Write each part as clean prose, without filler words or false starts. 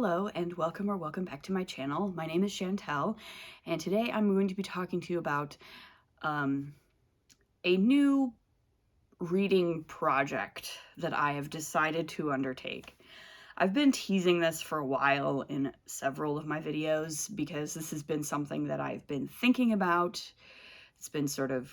Hello and welcome back to my channel. My name is Chantel, and today I'm going to be talking to you about a new reading project that I have decided to undertake. I've been teasing this for a while in several of my videos because this has been something that I've been thinking about. It's been sort of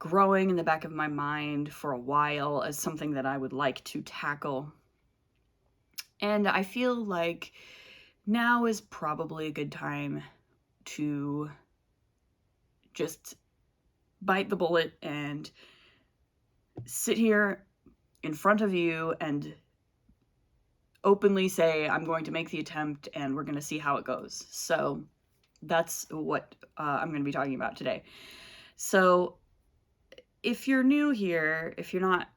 growing in the back of my mind for a while as something that I would like to tackle. And I feel like now is probably a good time to just bite the bullet and sit here in front of you and openly say, I'm going to make the attempt and we're going to see how it goes. So that's what I'm going to be talking about today. So if you're new here, if you're not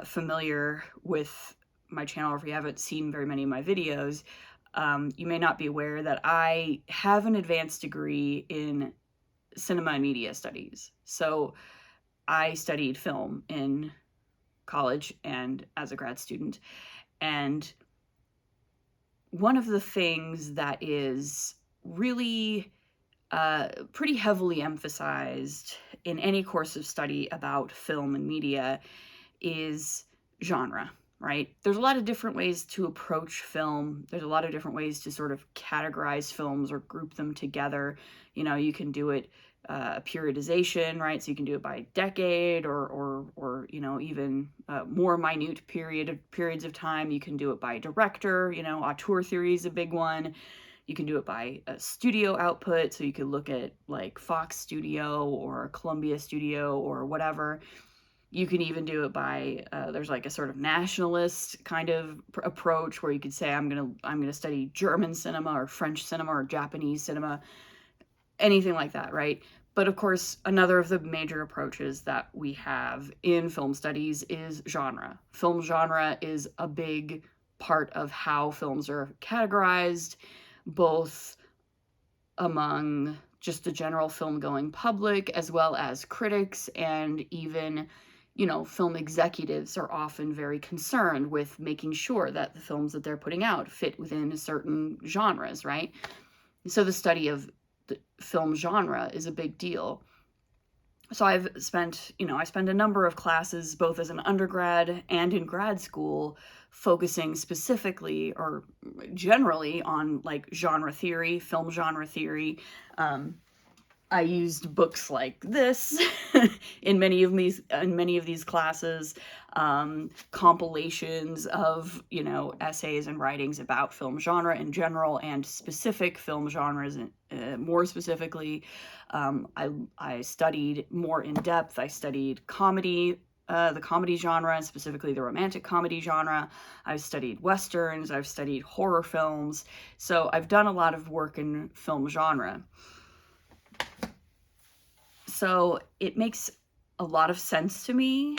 familiar with my channel, or if you haven't seen very many of my videos, you may not be aware that I have an advanced degree in cinema and media studies. So I studied film in college and as a grad student. And one of the things that is really pretty heavily emphasized in any course of study about film and media is genre. Right? There's a lot of different ways to approach film. There's a lot of different ways to sort of categorize films or group them together. You know, you can do it periodization, right? So you can do it by decade or you know, even more minute periods of time. You can do it by director, you know, auteur theory is a big one. You can do it by a studio output. So you could look at like Fox Studio or Columbia Studio or whatever. You can even do it by, there's like a sort of nationalist kind of approach where you could say, I'm gonna study German cinema or French cinema or Japanese cinema, anything like that, right? But of course, another of the major approaches that we have in film studies is genre. Film genre is a big part of how films are categorized, both among just the general film-going public, as well as critics, and even, you know, film executives are often very concerned with making sure that the films that they're putting out fit within certain genres, right? So the study of the film genre is a big deal. So I spent a number of classes, both as an undergrad and in grad school, focusing specifically or generally on like genre theory, film genre theory. I used books like this in many of these classes, compilations of, you know, essays and writings about film genre in general and specific film genres. More specifically, I studied more in depth. I studied comedy, the comedy genre, and specifically the romantic comedy genre. I've studied westerns. I've studied horror films. So I've done a lot of work in film genre. So it makes a lot of sense to me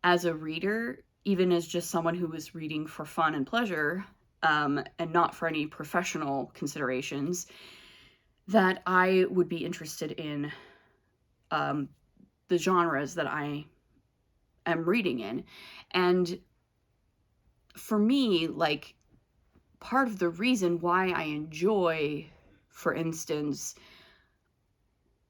as a reader, even as just someone who was reading for fun and pleasure, and not for any professional considerations, that I would be interested in the genres that I am reading in. And for me, like, part of the reason why I enjoy, for instance,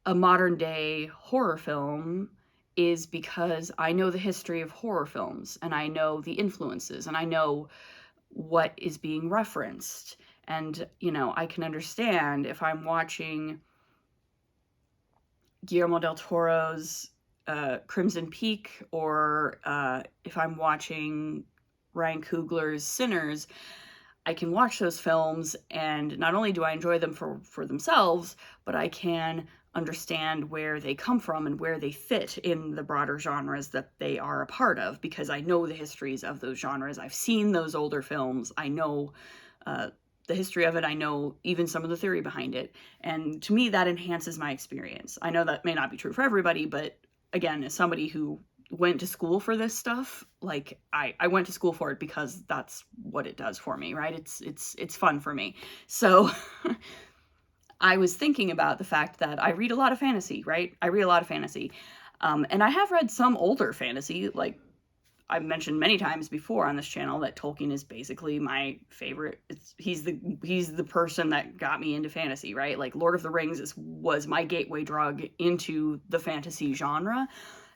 a modern day horror film is because I know the history of horror films and I know the influences and I know what is being referenced. And, you know, I can understand if I'm watching Guillermo del Toro's Crimson Peak, or if I'm watching Ryan Coogler's Sinners, I can watch those films and not only do I enjoy them for themselves, but I can understand where they come from and where they fit in the broader genres that they are a part of, because I know the histories of those genres. I've seen those older films. I know the history of it. I know even some of the theory behind it. And to me, that enhances my experience. I know that may not be true for everybody, but again, as somebody who went to school for this stuff, like I went to school for it because that's what it does for me, right? It's fun for me. So I was thinking about the fact that I read a lot of fantasy, right? I read a lot of fantasy. And I have read some older fantasy, like I've mentioned many times before on this channel that Tolkien is basically my favorite. He's the person that got me into fantasy, right? Like Lord of the Rings was my gateway drug into the fantasy genre,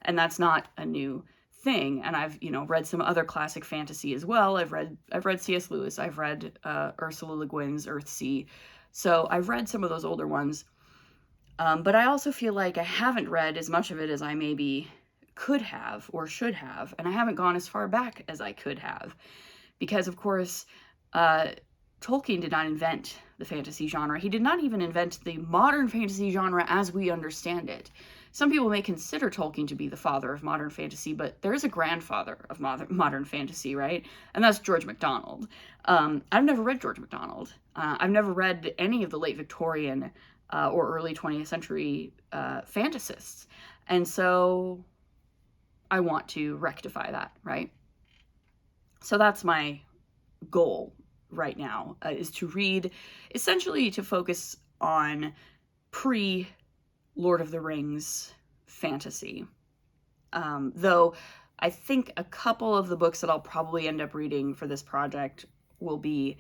and that's not a new thing. And I've, read some other classic fantasy as well. I've read C.S. Lewis. I've read Ursula Le Guin's Earthsea. So I've read some of those older ones. But I also feel like I haven't read as much of it as I maybe could have or should have, and I haven't gone as far back as I could have, because of course Tolkien did not invent the fantasy genre. He did not even invent the modern fantasy genre as we understand it. Some people may consider Tolkien to be the father of modern fantasy, but there is a grandfather of modern fantasy, right? And that's George MacDonald. I've never read George MacDonald. I've never read any of the late Victorian or early 20th century fantasists. And so I want to rectify that, right? So that's my goal right now, is to read, essentially to focus on pre-Lord of the Rings fantasy. Though I think a couple of the books that I'll probably end up reading for this project will be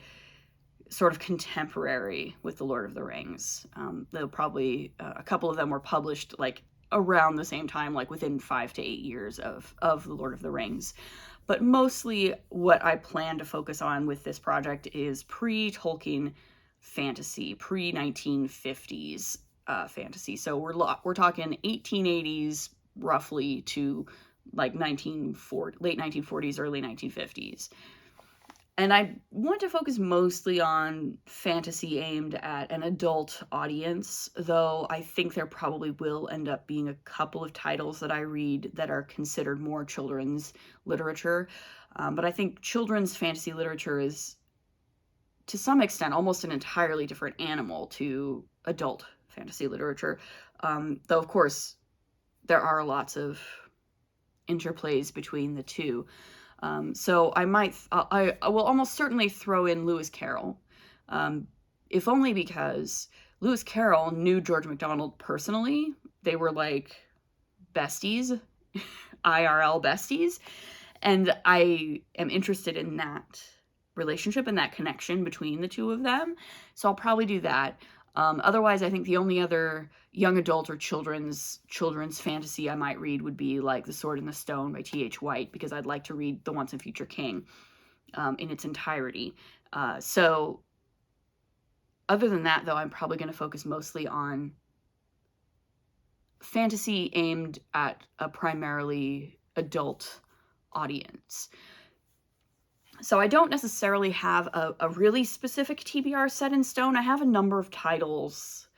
sort of contemporary with the Lord of the Rings. They'll probably, a couple of them were published like around the same time, like within 5 to 8 years of the Lord of the Rings. But mostly what I plan to focus on with this project is pre-Tolkien fantasy, pre-1950s fantasy. So we're talking 1880s roughly to like late 1940s, early 1950s. And I want to focus mostly on fantasy aimed at an adult audience, though I think there probably will end up being a couple of titles that I read that are considered more children's literature. But I think children's fantasy literature is, to some extent, almost an entirely different animal to adult fantasy literature. Though, of course, there are lots of interplays between the two. So I will almost certainly throw in Lewis Carroll, if only because Lewis Carroll knew George MacDonald personally. They were like besties, IRL besties, and I am interested in that relationship and that connection between the two of them. So I'll probably do that. Otherwise, I think the only other young adult or children's fantasy I might read would be like The Sword and the Stone by T.H. White, because I'd like to read The Once and Future King in its entirety. So other than that, though, I'm probably going to focus mostly on fantasy aimed at a primarily adult audience. So I don't necessarily have a really specific TBR set in stone. I have a number of titles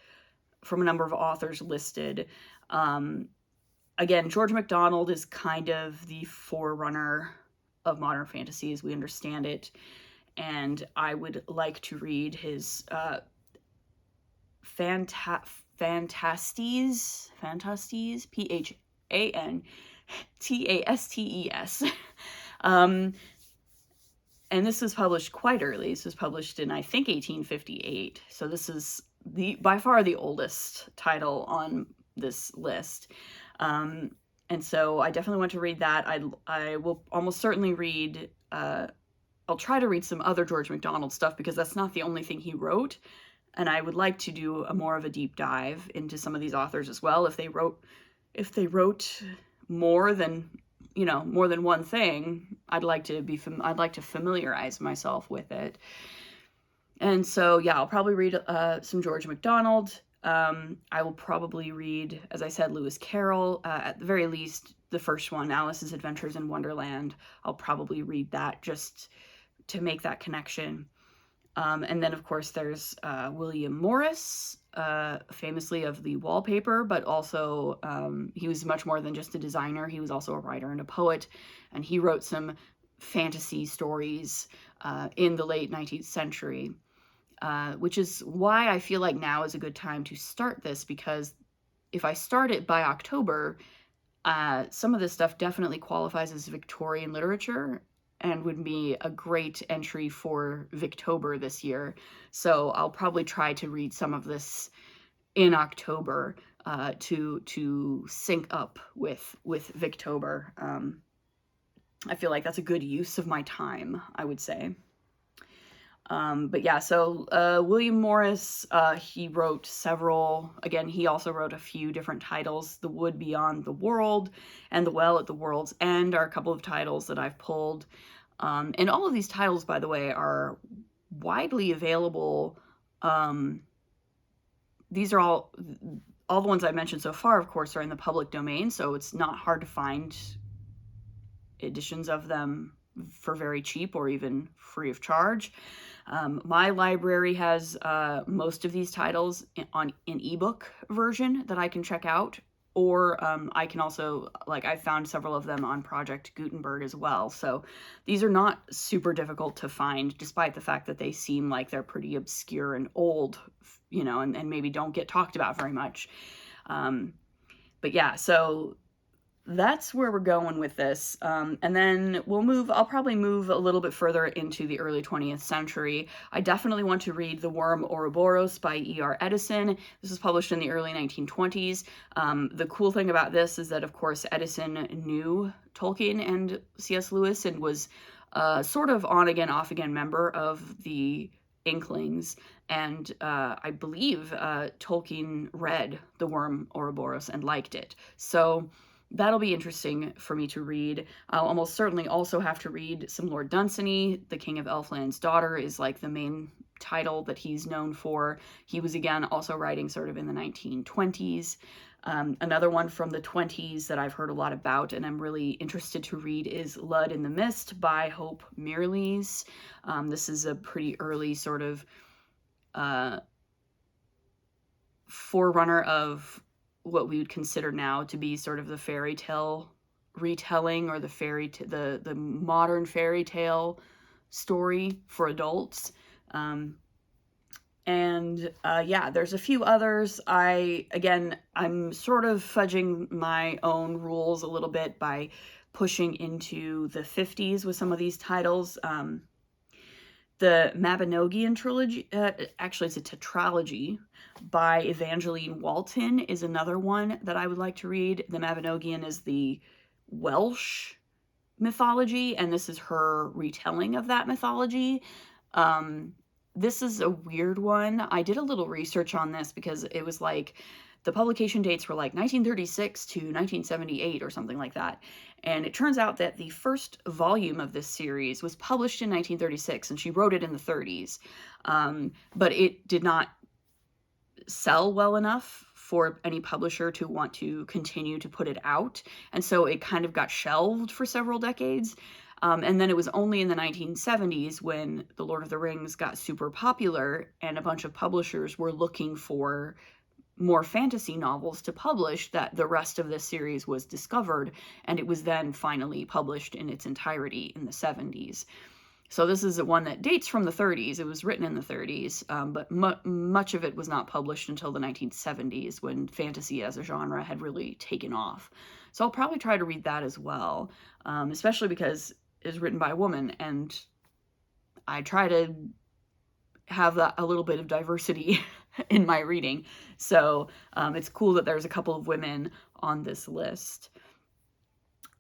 from a number of authors listed. Again, George MacDonald is kind of the forerunner of modern fantasy as we understand it, and I would like to read his Phantastes, Phantastes. And this was published quite early. This was published in, I think, 1858. So this is by far the oldest title on this list. And so I definitely want to read that. I will almost certainly read, I'll try to read some other George MacDonald stuff, because that's not the only thing he wrote. And I would like to do more of a deep dive into some of these authors as well. If they wrote more than one thing, I'd like to familiarize myself with it. And so, yeah, I'll probably read some George MacDonald. I will probably read, as I said, Lewis Carroll, at the very least, the first one, Alice's Adventures in Wonderland. I'll probably read that just to make that connection. And then, of course, there's William Morris, famously of the wallpaper, but also he was much more than just a designer. He was also a writer and a poet, and he wrote some fantasy stories in the late 19th century, which is why I feel like now is a good time to start this, because if I start it by October, some of this stuff definitely qualifies as Victorian literature and would be a great entry for Victober this year. So I'll probably try to read some of this in October to sync up with Victober. I feel like that's a good use of my time, I would say. But yeah, so William Morris, he wrote several, again, he also wrote a few different titles. The Wood Beyond the World and The Well at the World's End are a couple of titles that I've pulled. And all of these titles, by the way, are widely available. These are all the ones I mentioned so far, of course, are in the public domain, so it's not hard to find editions of them for very cheap or even free of charge. My library has most of these titles in ebook version that I can check out, or I can also, like, I found several of them on Project Gutenberg as well. So these are not super difficult to find, despite the fact that they seem like they're pretty obscure and old, you know, and maybe don't get talked about very much. But yeah, so that's where we're going with this. And then I'll probably move a little bit further into the early 20th century. I definitely want to read The Worm Ouroboros by E.R. Edison. This was published in the early 1920s. The cool thing about this is that, of course, Edison knew Tolkien and C.S. Lewis and was sort of on-again, off-again member of the Inklings, and I believe Tolkien read The Worm Ouroboros and liked it. So that'll be interesting for me to read. I'll almost certainly also have to read some Lord Dunsany. The King of Elfland's Daughter is like the main title that he's known for. He was, again, also writing sort of in the 1920s. Another one from the 20s that I've heard a lot about and I'm really interested to read is Lud in the Mist by Hope Mirrlees. This is a pretty early sort of forerunner of what we would consider now to be sort of the fairy tale retelling, or the modern fairy tale story for adults. Yeah, there's a few others. I'm sort of fudging my own rules a little bit by pushing into the 50s with some of these titles. The Mabinogion trilogy, actually it's a tetralogy by Evangeline Walton, is another one that I would like to read. The Mabinogion is the Welsh mythology, and this is her retelling of that mythology. This is a weird one. I did a little research on this because it was like, the publication dates were like 1936 to 1978 or something like that. And it turns out that the first volume of this series was published in 1936, and she wrote it in the 30s. But it did not sell well enough for any publisher to want to continue to put it out. And so it kind of got shelved for several decades. And then it was only in the 1970s when The Lord of the Rings got super popular and a bunch of publishers were looking for more fantasy novels to publish that the rest of this series was discovered, and it was then finally published in its entirety in the 70s. So this is one that dates from the 30s. It was written in the 30s, but much of it was not published until the 1970s, when fantasy as a genre had really taken off. So I'll probably try to read that as well, especially because it's written by a woman, and I try to have a little bit of diversity in my reading. So it's cool that there's a couple of women on this list.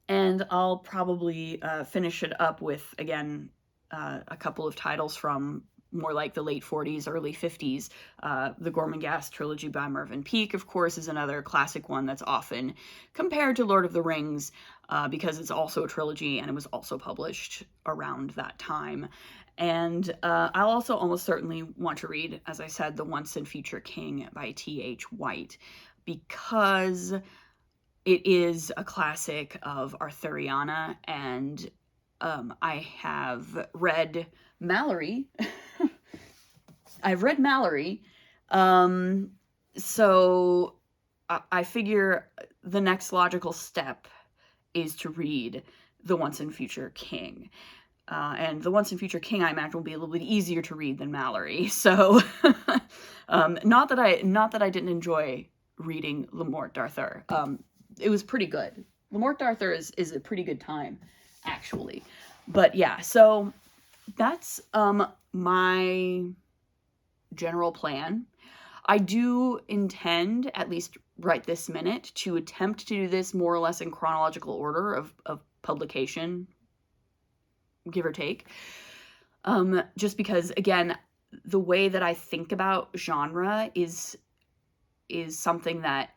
And I'll probably finish it up with, again, a couple of titles from more like the late 40s, early 50s. The Gormenghast trilogy by Mervyn Peake, of course, is another classic one that's often compared to Lord of the Rings because it's also a trilogy and it was also published around that time. And I'll also almost certainly want to read, as I said, The Once and Future King by T.H. White, because it is a classic of Arthuriana, and I have read Mallory. I've read Mallory, so I figure the next logical step is to read The Once and Future King. And The Once and Future King, I imagine, will be a little bit easier to read than Mallory. So, not that I didn't enjoy reading Le Morte d'Arthur. It was pretty good. Le Morte d'Arthur is a pretty good time, actually. But yeah, so that's my general plan. I do intend, at least right this minute, to attempt to do this more or less in chronological order of publication, give or take. Just because, again, the way that I think about genre is something that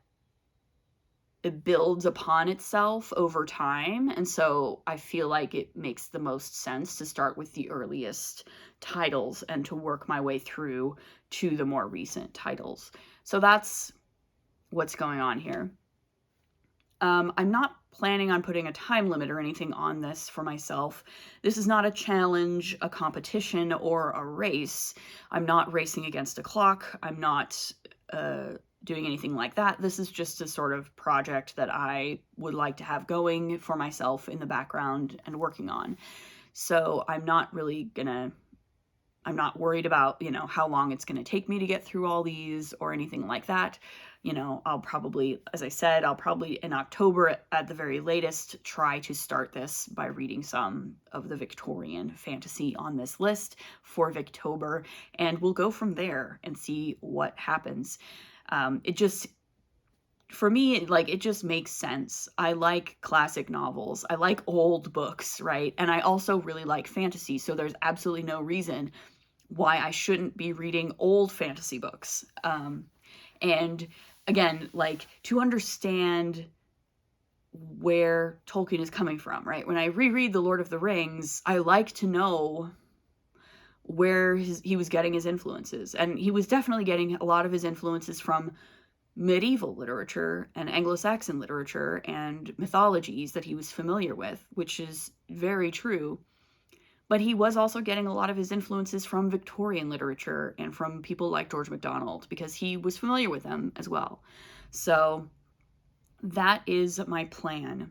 it builds upon itself over time. And so I feel like it makes the most sense to start with the earliest titles and to work my way through to the more recent titles. So that's what's going on here. I'm not planning on putting a time limit or anything on this for myself. This is not a challenge, a competition, or a race. I'm not racing against a clock. I'm not doing anything like that. This is just a sort of project that I would like to have going for myself in the background and working on. So I'm not worried about, how long it's going to take me to get through all these or anything like that. I'll probably, as I said, in October at the very latest try to start this by reading some of the Victorian fantasy on this list for Victober, and we'll go from there and see what happens. For me, it just makes sense. I like classic novels. I like old books, right? And I also really like fantasy, so there's absolutely no reason why I shouldn't be reading old fantasy books. And again, to understand where Tolkien is coming from, right? When I reread The Lord of the Rings, I like to know where he was getting his influences. And he was definitely getting a lot of his influences from medieval literature and Anglo-Saxon literature and mythologies that he was familiar with, which is very true. But he was also getting a lot of his influences from Victorian literature and from people like George MacDonald, because he was familiar with them as well. So that is my plan.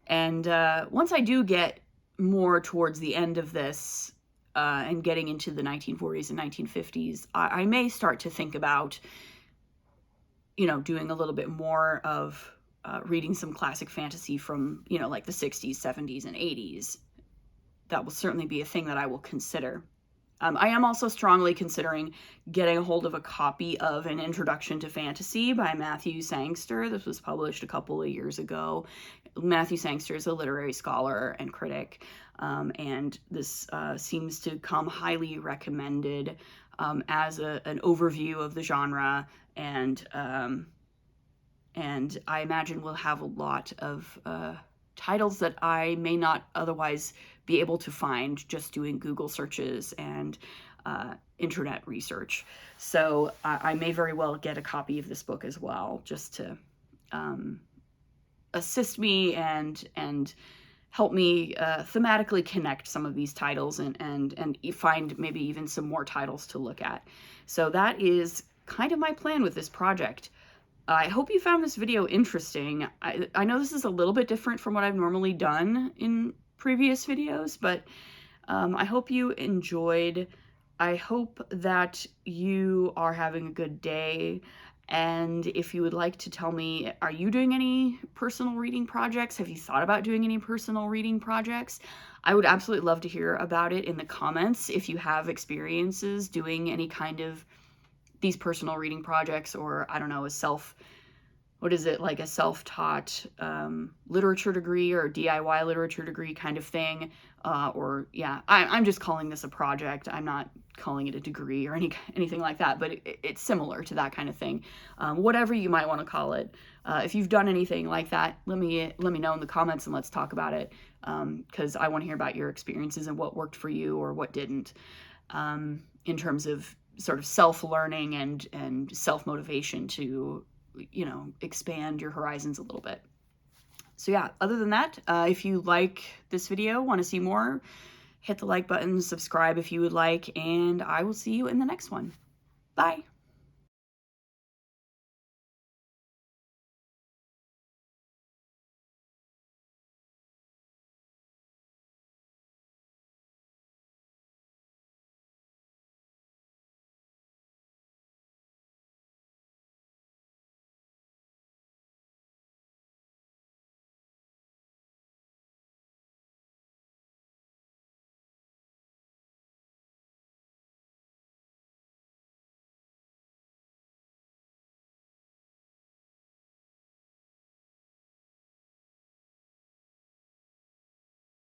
And once I do get more towards the end of this and getting into the 1940s and 1950s, I may start to think about, doing a little bit more of reading some classic fantasy from, like the 60s, 70s, and 80s. That will certainly be a thing that I will consider. I am also strongly considering getting a hold of a copy of An Introduction to Fantasy by Matthew Sangster. This was published a couple of years ago. Matthew Sangster is a literary scholar and critic, and this seems to come highly recommended as an overview of the genre, and I imagine we'll have a lot of titles that I may not otherwise be able to find just doing Google searches and internet research. So I may very well get a copy of this book as well, just to assist me and help me thematically connect some of these titles and find maybe even some more titles to look at. So that is kind of my plan with this project. I hope you found this video interesting. I know this is a little bit different from what I've normally done in previous videos, but I hope you enjoyed. I hope that you are having a good day. And if you would like to tell me, are you doing any personal reading projects? Have you thought about doing any personal reading projects? I would absolutely love to hear about it in the comments if you have experiences doing any kind of these personal reading projects, or I don't know, a self-taught literature degree or DIY literature degree kind of thing. I'm just calling this a project. I'm not calling it a degree or anything like that, but it's similar to that kind of thing. Whatever you might want to call it. If you've done anything like that, let me know in the comments and let's talk about it, because I want to hear about your experiences and what worked for you or what didn't, in terms of sort of self-learning and self-motivation to, expand your horizons a little bit. So yeah, other than that, if you like this video, want to see more, hit the like button, subscribe if you would like, and I will see you in the next one. Bye.